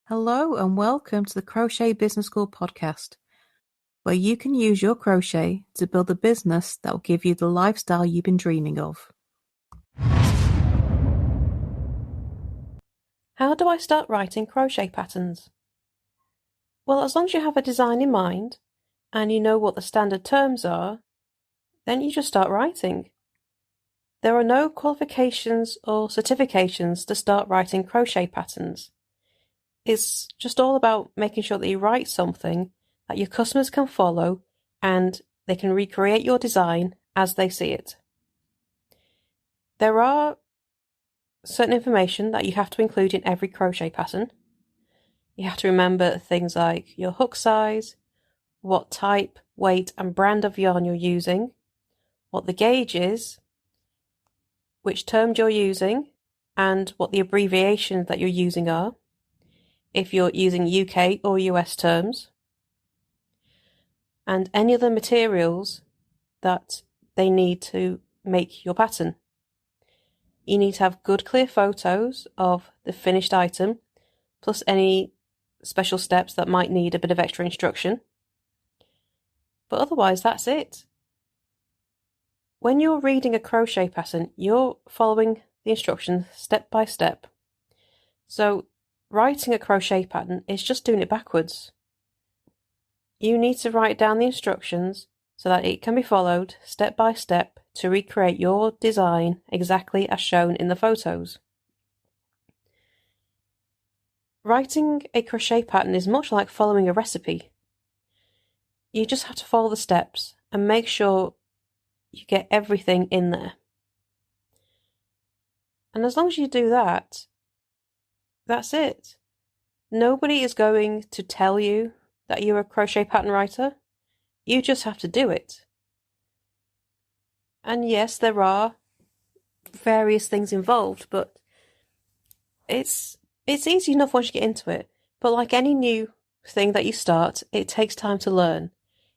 Hello and welcome to the Crochet Business School podcast, where you can use your crochet to build a business that will give you the lifestyle you've been dreaming of. How do I start writing crochet patterns? Well, as long as you have a design in mind and you know what the standard terms are, then you just start writing. There are no qualifications or certifications to start writing crochet patterns. It's just all about making sure that you write something that your customers can follow and they can recreate your design as they see it. There are certain information that you have to include in every crochet pattern. You have to remember things like your hook size, what type, weight and brand of yarn you're using, what the gauge is, which term you're using, and what the abbreviations that you're using are, if you're using UK or US terms, and any other materials that they need to make your pattern. You need to have good clear photos of the finished item, plus any special steps that might need a bit of extra instruction. But otherwise, that's it. When you're reading a crochet pattern, you're following the instructions step by step. So writing a crochet pattern is just doing it backwards. You need to write down the instructions so that it can be followed step by step to recreate your design exactly as shown in the photos. Writing a crochet pattern is much like following a recipe. You just have to follow the steps and make sure you get everything in there. And as long as you do that, that's it. Nobody is going to tell you that you're a crochet pattern writer. You just have to do it. And yes, there are various things involved, but it's easy enough once you get into it. But like any new thing that you start, it takes time to learn.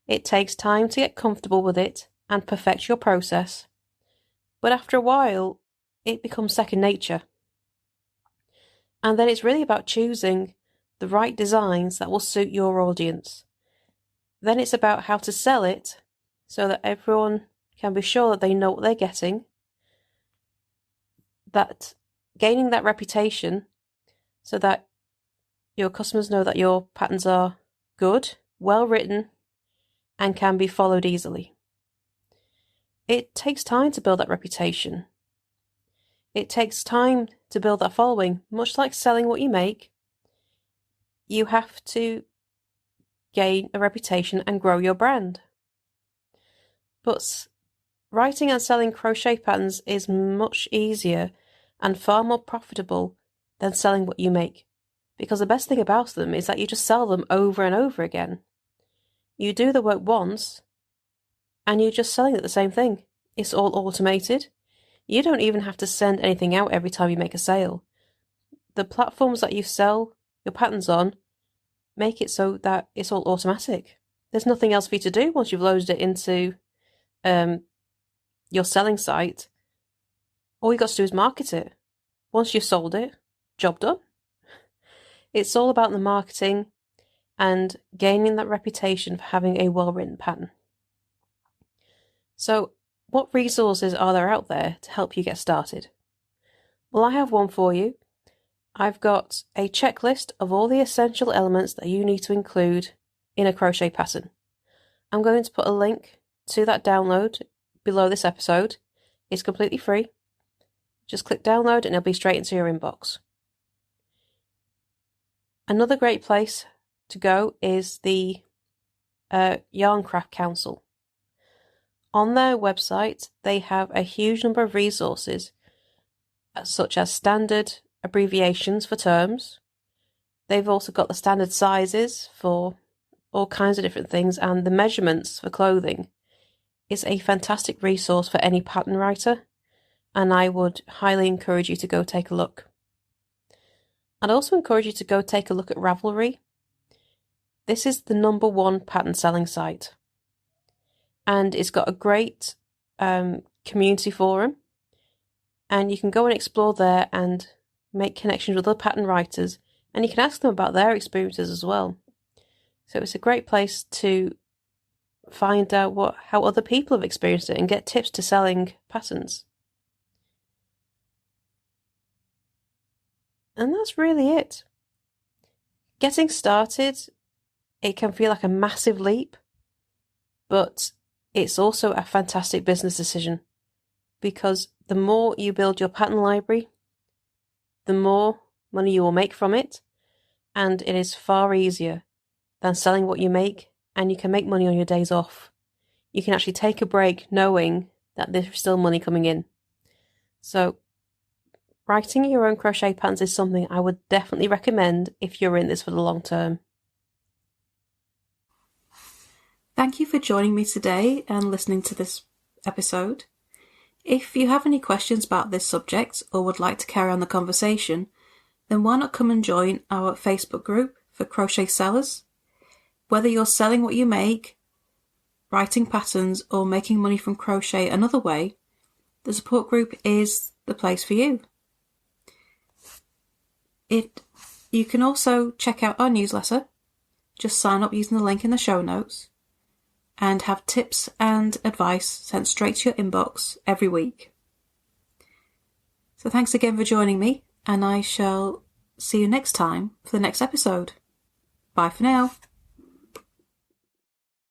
It takes time to get comfortable with it and perfect your process. But after a while, it becomes second nature. And then it's really about choosing the right designs that will suit your audience. Then it's about how to sell it so that everyone can be sure that they know what they're getting, that gaining that reputation so that your customers know that your patterns are good, well written, and can be followed easily. It takes time to build that reputation. It takes time to build that following, much like selling what you make. You have to gain a reputation and grow your brand. But writing and selling crochet patterns is much easier and far more profitable than selling what you make, because the best thing about them is that you just sell them over and over again. You do the work once and you're just selling it the same thing. It's all automated. You don't even have to send anything out every time you make a sale. The platforms that you sell your patterns on make it so that it's all automatic. There's nothing else for you to do once you've loaded it into your selling site. All you got to do is market it. Once you've sold it, job done. It's all about the marketing and gaining that reputation for having a well-written pattern. So, what resources are there out there to help you get started? Well, I have one for you. I've got a checklist of all the essential elements that you need to include in a crochet pattern. I'm going to put a link to that download below this episode. It's completely free. Just click download and it'll be straight into your inbox. Another great place to go is the Yarn Craft Council. On their website, they have a huge number of resources, such as standard abbreviations for terms. They've also got the standard sizes for all kinds of different things and the measurements for clothing. It's a fantastic resource for any pattern writer, and I would highly encourage you to go take a look. I'd also encourage you to go take a look at Ravelry. This is the #1 pattern selling site, and it's got a great community forum, and you can go and explore there and make connections with other pattern writers And you can ask them about their experiences as well. So it's a great place to find out how other people have experienced it and get tips to selling patterns. And that's really it. Getting started, it can feel like a massive leap, but it's also a fantastic business decision, because the more you build your pattern library, the more money you will make from it, and it is far easier than selling what you make, and you can make money on your days off. You can actually take a break knowing that there's still money coming in. So writing your own crochet patterns is something I would definitely recommend if you're in this for the long term. Thank you for joining me today and listening to this episode. If you have any questions about this subject or would like to carry on the conversation, then why not come and join our Facebook group for crochet sellers? Whether you're selling what you make, writing patterns, or making money from crochet another way, the support group is the place for you. You can also check out our newsletter. Just sign up using the link in the show notes and have tips and advice sent straight to your inbox every week. So thanks again for joining me, and I shall see you next time for the next episode. Bye for now.